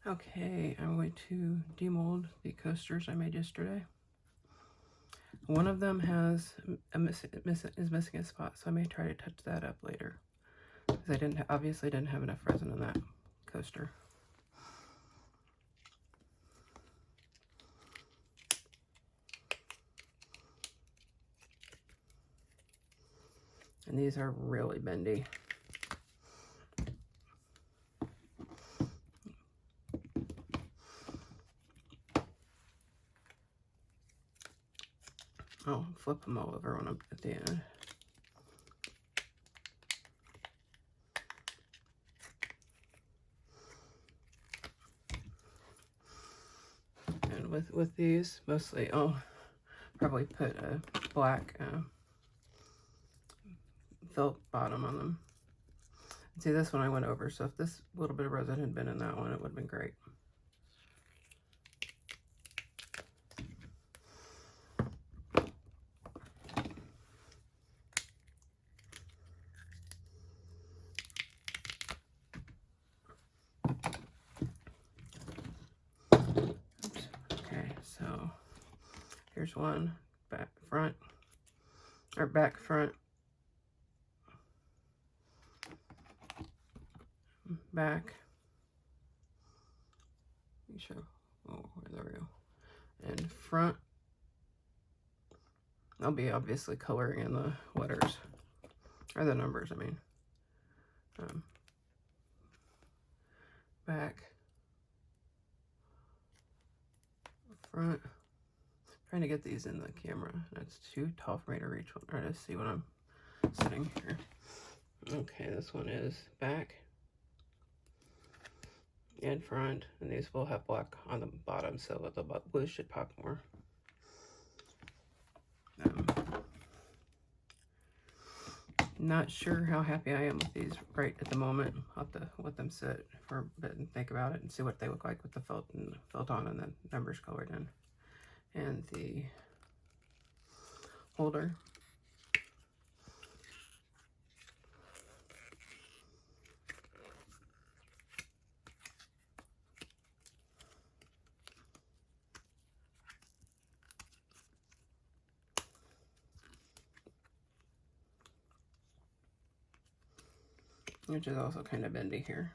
Okay, I'm going to demold the coasters I made yesterday. One of them has is missing a spot, so I may try to touch that up later because I obviously didn't have enough resin in that coaster. And these are really bendy. I'll flip them all over when I'm at the end. And with these, mostly I'll probably put a black felt bottom on them. See, this one I went over, so if this little bit of resin had been in that one, it would have been great. Oops. Okay, so here's one, back, front, or back, front, back. Sure. Oh, there we go. And front. I'll be obviously coloring in the letters, or the numbers, I mean. Back, front. Trying to get these in the camera. That's too tall for me to reach one, or to see when I'm sitting here. Okay, this one is back and front, and these will have black on the bottom, so the blue should pop more. Not sure how happy I am with these right at the moment. I'll have to let them sit for a bit and think about it and see what they look like with the felt on and the numbers colored in. And the holder. Which is also kind of bendy here.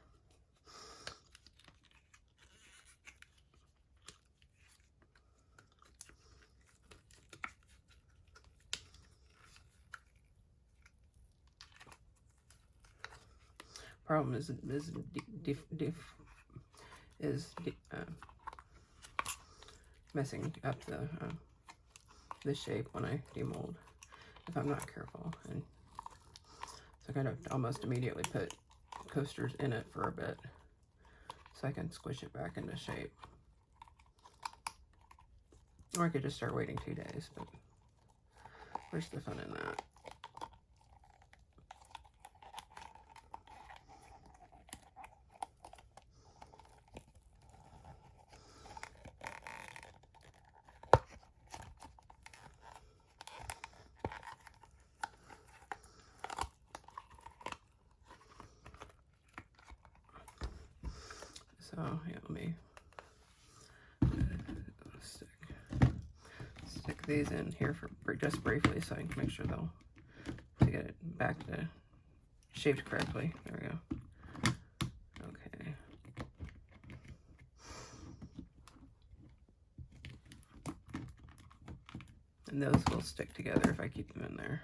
Problem is messing up the shape when I demold if I'm not careful. And so I kind of almost immediately put coasters in it for a bit so I can squish it back into shape. Or I could just start waiting 2 days, but where's the fun in that? So yeah, let me stick these in here for just briefly so I can make sure they'll to get it back to shaped correctly. There we go. Okay. And those will stick together if I keep them in there.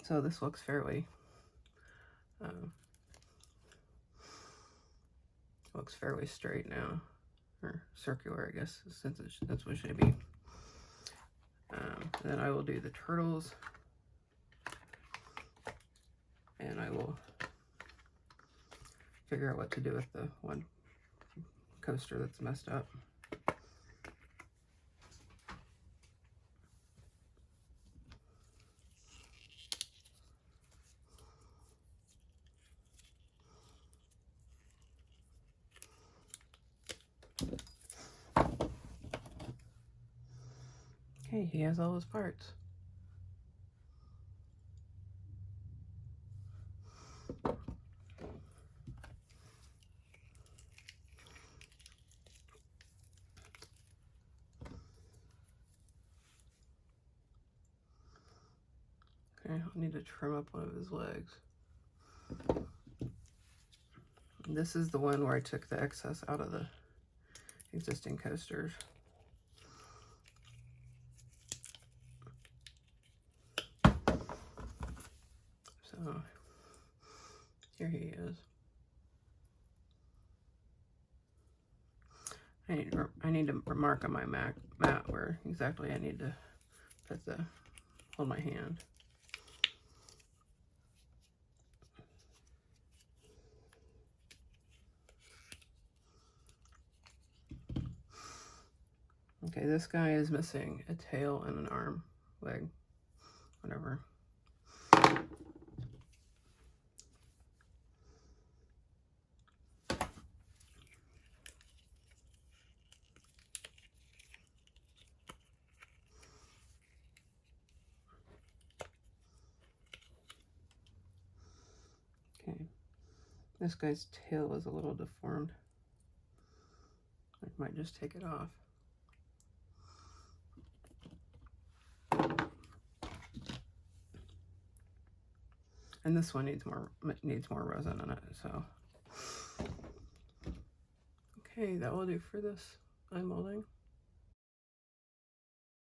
So this looks fairly straight now, or circular, I guess, since that's what it should be. Then I will do the turtles, and I will figure out what to do with the one coaster that's messed up. Okay, he has all his parts. Okay, I need to trim up one of his legs. This is the one where I took the excess out of the existing coasters. So here he is. I need to mark on my mat where exactly I need to put hold my hand. Okay, this guy is missing a tail and an arm, leg, whatever. Okay, this guy's tail is a little deformed. I might just take it off. And this one needs more resin in it, so. Okay, that will do for this eye molding.